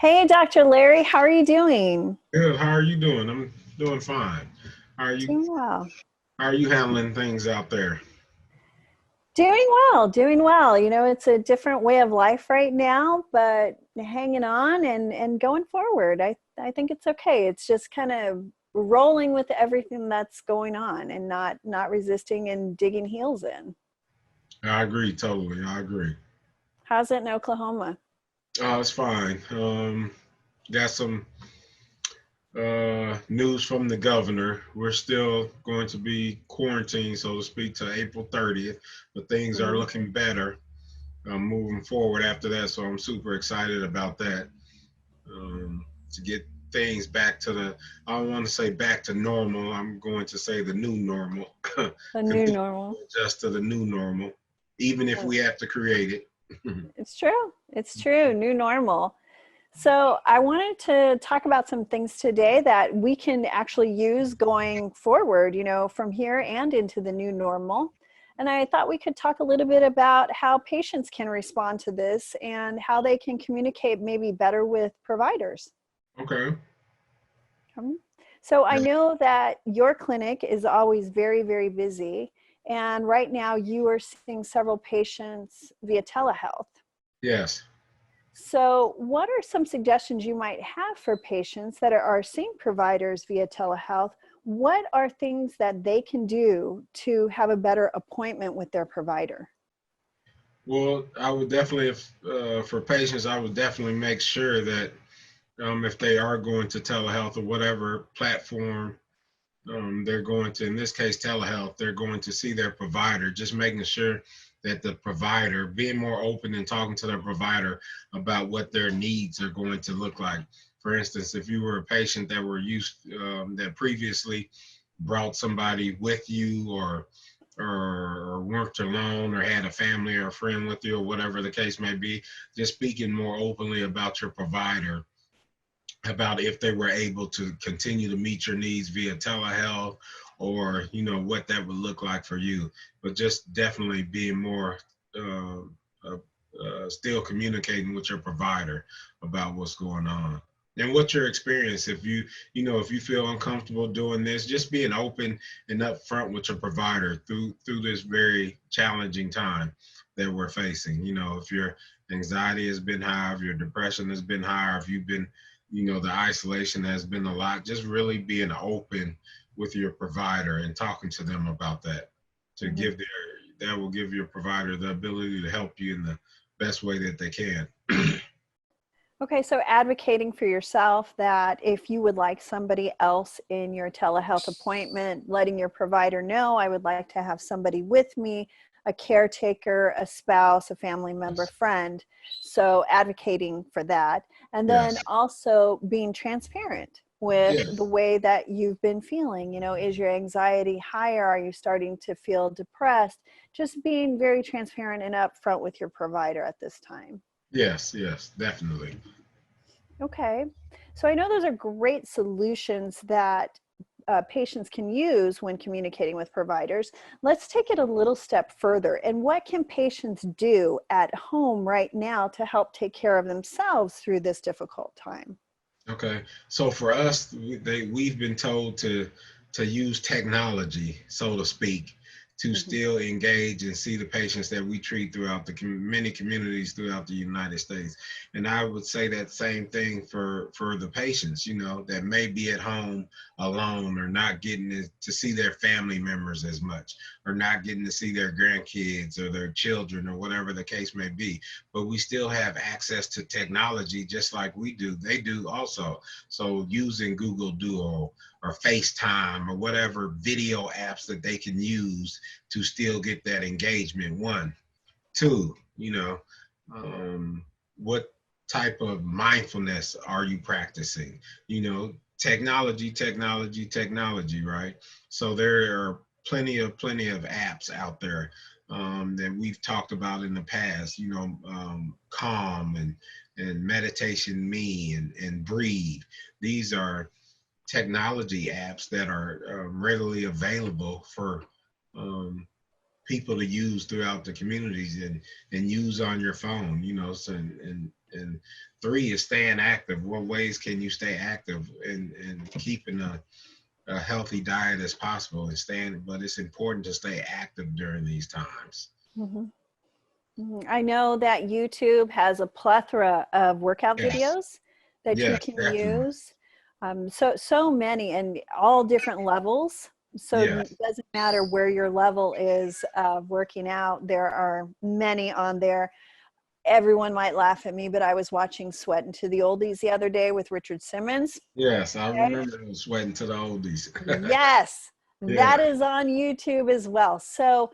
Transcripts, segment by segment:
Hey, Dr. Larry, how are you doing? Good. How are you doing? I'm doing fine. How are you? Doing well. How are you handling things out there? Doing well, doing well. It's a different way of life right now, but hanging on and going forward. I think it's okay. It's just kind of rolling with everything that's going on and not resisting and digging heels in. I agree totally. I agree. How's it in Oklahoma? Oh, it's fine. Got some news from the governor. We're still going to be quarantined, so to speak, to April 30th, but things are Mhm. looking better moving forward after that. So I'm super excited about that. To get things back to I don't want to say back to normal. I'm going to say the new normal. The new Continue normal. to adjust to the new normal, even if we have to create it. It's true. It's true. New normal. So, I wanted to talk about some things today that we can actually use going forward, from here and into the new normal. And I thought we could talk a little bit about how patients can respond to this and how they can communicate maybe better with providers. Okay. Um, So, I know that your clinic is always very, very busy. And right now, you are seeing several patients via telehealth. Yes. So, what are some suggestions you might have for patients that are seeing providers via telehealth? What are things that they can do to have a better appointment with their provider? Well, I would definitely, if for patients, I would definitely make sure that if they are going to telehealth or whatever platform they're going to, in this case, telehealth, they're going to see their provider, just making sure that the provider, being more open and talking to their provider about what their needs are going to look like. For instance, if you were a patient that were that previously brought somebody with you or worked alone or had a family or a friend with you or whatever the case may be, just speaking more openly about your provider, about if they were able to continue to meet your needs via telehealth, or what that would look like for you. But just definitely being more uh, uh, still communicating with your provider about what's going on and what's your experience. If you feel uncomfortable doing this, just being open and upfront with your provider through this very challenging time that we're facing. If your anxiety has been high, if your depression has been high, if you've been, the isolation has been a lot, just really being open with your provider and talking to them about that, to Mhm. give that will give your provider the ability to help you in the best way that they can. Okay, so advocating for yourself that if you would like somebody else in your telehealth appointment, letting your provider know, I would like to have somebody with me, a caretaker, a spouse, a family member, Yes. friend. So advocating for that. And then Yes. also being transparent with the Yes. way that you've been feeling. Is your anxiety higher? Are you starting to feel depressed? Just being very transparent and upfront with your provider at this time. Yes. Yes. Definitely. Okay. So I know those are great solutions that patients can use when communicating with providers. Let's take it a little step further. And what can patients do at home right now to help take care of themselves through this difficult time? Okay. So for us, we've been told to use technology, so to speak, to Mhm. still engage and see the patients that we treat throughout many communities throughout the United States. And I would say that same thing for the patients, that may be at home alone or not getting to see their family members as much, or not getting to see their grandkids or their children or whatever the case may be. But we still have access to technology just like we do. They do also. So using Google Duo or FaceTime or whatever video apps that they can use to still get that engagement. One, two, what type of mindfulness are you practicing? Technology, right? So there are plenty of apps out there that we've talked about in the past. Calm and Meditation Me and Breathe. These are technology apps that are readily available for um, people to use throughout the communities and use on your phone. So and And three is staying active. What ways can you stay active and keeping a healthy diet as possible and staying, but it's important to stay active during these times. Mm-hmm. I know that YouTube has a plethora of workout Yes, videos that you yes, can definitely. use. So many and all different levels. So Yes, it doesn't matter where your level is of working out. There are many on there. Everyone might laugh at me, but I was watching Sweat into the Oldies the other day with Richard Simmons. yes, I Okay. remember sweating to the oldies. Yes, Yeah, that is on YouTube as well. So,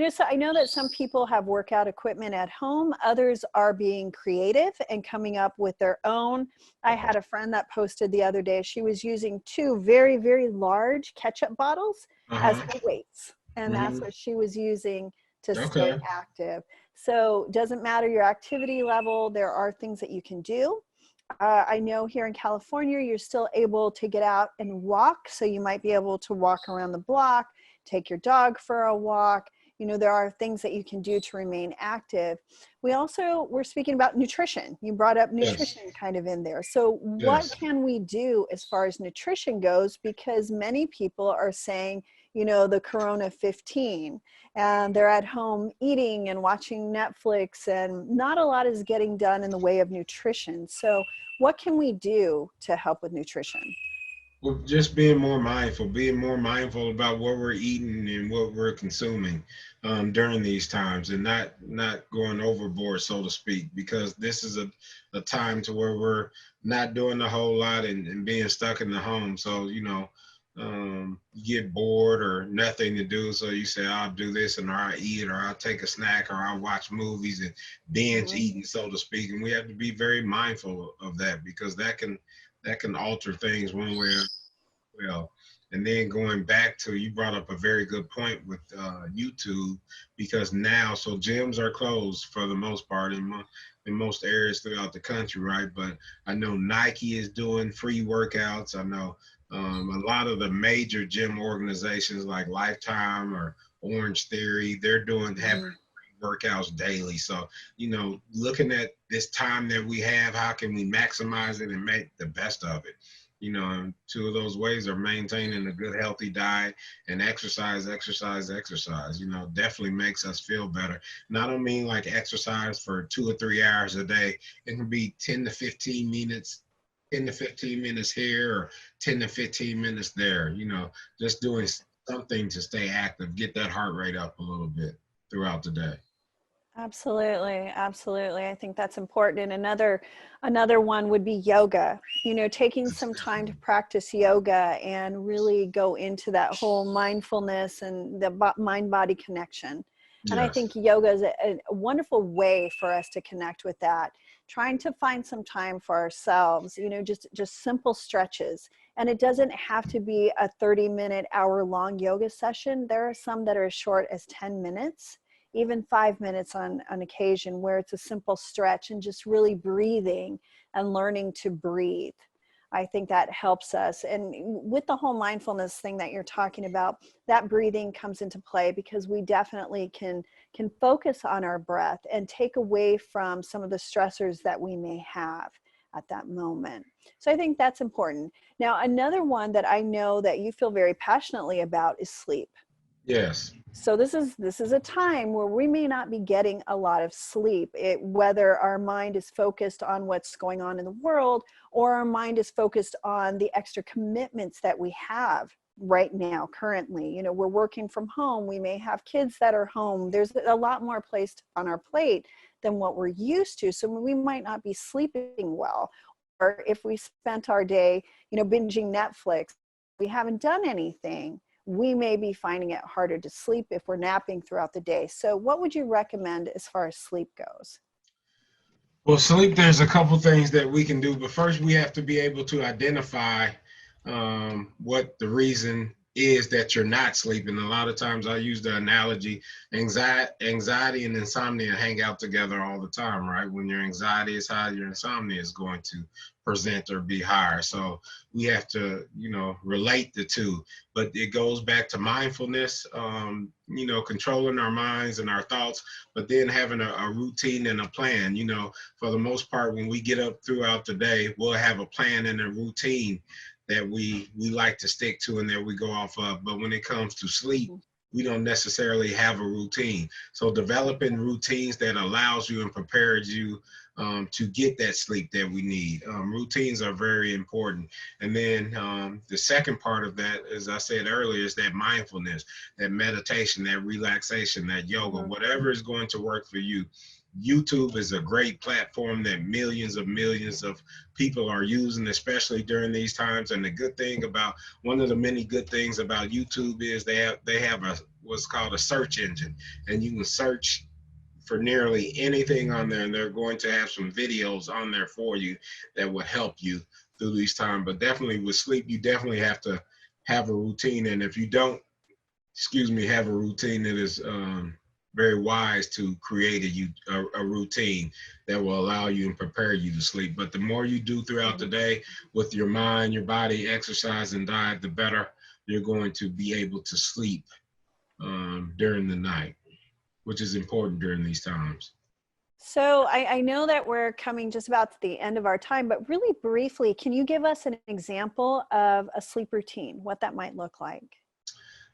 so I know that some people have workout equipment at home. Others are being creative and coming up with their own. I had a friend that posted the other day, she was using two very, very large ketchup bottles as uh-huh. her weights. And that's Hmm. what she was using to stay Okay. active. So, doesn't matter your activity level, there are things that you can do. I know here in California, you're still able to get out and walk. So you might be able to walk around the block, take your dog for a walk. There are things that you can do to remain active. We're speaking about nutrition. You brought up Yes, nutrition kind of in there. So what yes. can we do as far as nutrition goes? Because many people are saying, the Corona 15, and they're at home eating and watching Netflix, and not a lot is getting done in the way of nutrition. So what can we do to help with nutrition? Well, just being more mindful about what we're eating and what we're consuming during these times, and not going overboard, so to speak, because this is a time to where we're not doing a whole lot and being stuck in the home. So, you get bored or nothing to do. So you say, I'll do this and or I'll eat or I'll take a snack or I'll watch movies and binge Mhm. eating, so to speak. And we have to be very mindful of that because that can alter things one way or well. And then going back to, you brought up a very good point with YouTube, because now, so gyms are closed for the most part in most areas throughout the country, right? But I know Nike is doing free workouts. I know a lot of the major gym organizations like Lifetime or Orange Theory, they're doing having Mhm. workouts daily. So, looking at this time that we have, how can we maximize it and make the best of it? And two of those ways are maintaining a good, healthy diet and exercise, exercise, exercise. Definitely makes us feel better. And I don't mean like exercise for 2 or 3 hours a day. It can be 10 to 15 minutes, 10 to 15 minutes here or 10 to 15 minutes there. Just doing something to stay active, get that heart rate up a little bit throughout the day. Absolutely, absolutely. I think that's important. And another one would be yoga. Taking Yes, some time to definitely. practice yoga and really go into that whole mindfulness and the mind-body connection. And I Yes. think yoga is a wonderful way for us to connect with that. Trying to find some time for ourselves, just simple stretches. And it doesn't have to be a 30-minute, hour-long yoga session. There are some that are as short as 10 minutes, even 5 minutes on occasion, where it's a simple stretch and just really breathing and learning to breathe. I think that helps us. And with the whole mindfulness thing that you're talking about, that breathing comes into play because we definitely can focus on our breath and take away from some of the stressors that we may have at that moment. So I think that's important. Now, another one that I know that you feel very passionately about is sleep. Yes. So this is a time where we may not be getting a lot of sleep, whether our mind is focused on what's going on in the world or our mind is focused on the extra commitments that we have right now currently. We're working from home, we may have kids that are home, there's a lot more placed on our plate than what we're used to, so we might not be sleeping well. Or if we spent our day binging Netflix, we haven't done anything, we may be finding it harder to sleep if we're napping throughout the day. So what would you recommend as far as sleep goes? Well, sleep, there's a couple things that we can do, but first we have to be able to identify what the reason is that you're not sleeping. A lot of times I use the analogy, anxiety and insomnia hang out together all the time, right? When your anxiety is high, your insomnia is going to present or be higher. So we have to, relate the two. But it goes back to mindfulness, controlling our minds and our thoughts, but then having a routine and a plan. For the most part, when we get up throughout the day, we'll have a plan and a routine that we like to stick to and that we go off of. But when it comes to sleep, we don't necessarily have a routine. So developing routines that allows you and prepares you to get that sleep that we need. Routines are very important. And then the second part of that, as I said earlier, is that mindfulness, that meditation, that relaxation, that yoga, whatever is going to work for you. YouTube is a great platform that millions of people are using, especially during these times. And the good thing about, one of the many good things about YouTube is they have what's called a search engine, and you can search for nearly anything on there, and they're going to have some videos on there for you that will help you through these times. But definitely with sleep, you definitely have to have a routine. And if you don't, have a routine, it is very wise to create a routine that will allow you and prepare you to sleep. But the more you do throughout the day with your mind, your body, exercise, and diet, the better you're going to be able to sleep during the night, which is important during these times. So I know that we're coming just about to the end of our time, but really briefly, can you give us an example of a sleep routine, what that might look like?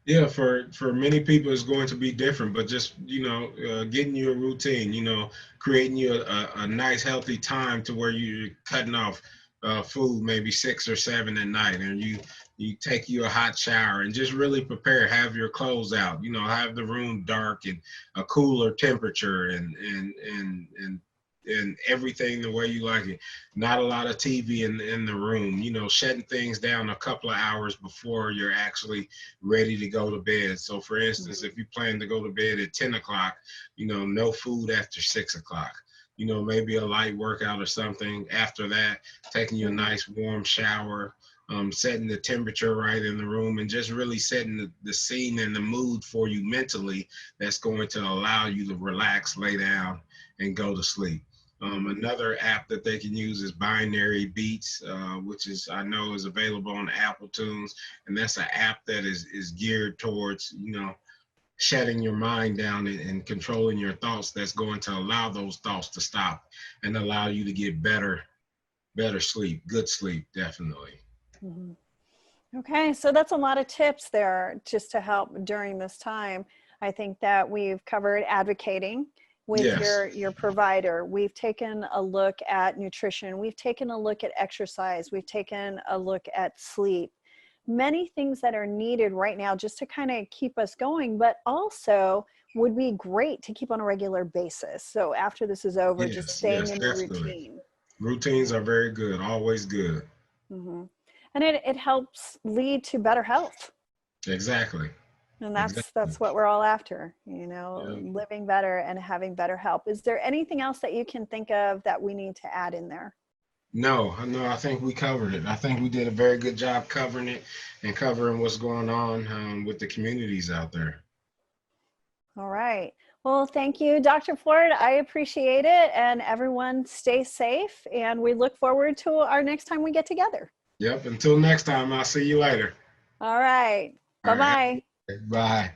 Yeah, for many people it's going to be different, but just, getting you a routine, creating you a nice healthy time to where you're cutting off food, maybe 6 or 7 at night, and you take you a hot shower and just really prepare, have your clothes out, have the room dark and a cooler temperature and everything the way you like it. Not a lot of TV in the room, shutting things down a couple of hours before you're actually ready to go to bed. So for instance, if you plan to go to bed at 10 o'clock, no food after 6 o'clock. Maybe a light workout or something after that, taking you a nice warm shower, setting the temperature right in the room, and just really setting the scene and the mood for you mentally that's going to allow you to relax, lay down, and go to sleep. Another app that they can use is Binary Beats, which I know is available on Apple Tunes, and that's an app that is geared towards, shutting your mind down and controlling your thoughts. That's going to allow those thoughts to stop and allow you to get better sleep, good sleep, definitely. Okay, so that's a lot of tips there just to help during this time. I think that we've covered advocating with your provider. We've taken a look at nutrition. We've taken a look at exercise. We've taken a look at sleep. Many things that are needed right now just to kind of keep us going, but also would be great to keep on a regular basis. So after this is over, just staying in your routine. Routines are very good, always good. And it helps lead to better health. Exactly. And that's what we're all after, living better and having better health. Is there anything else that you can think of that we need to add in there? No, I think we covered it. I think we did a very good job covering it and covering what's going on with the communities out there. All right. Well, thank you, Dr. Ford. I appreciate it. And everyone stay safe. And we look forward to our next time we get together. Yep. Until next time, I'll see you later. All right. Bye-bye. Bye.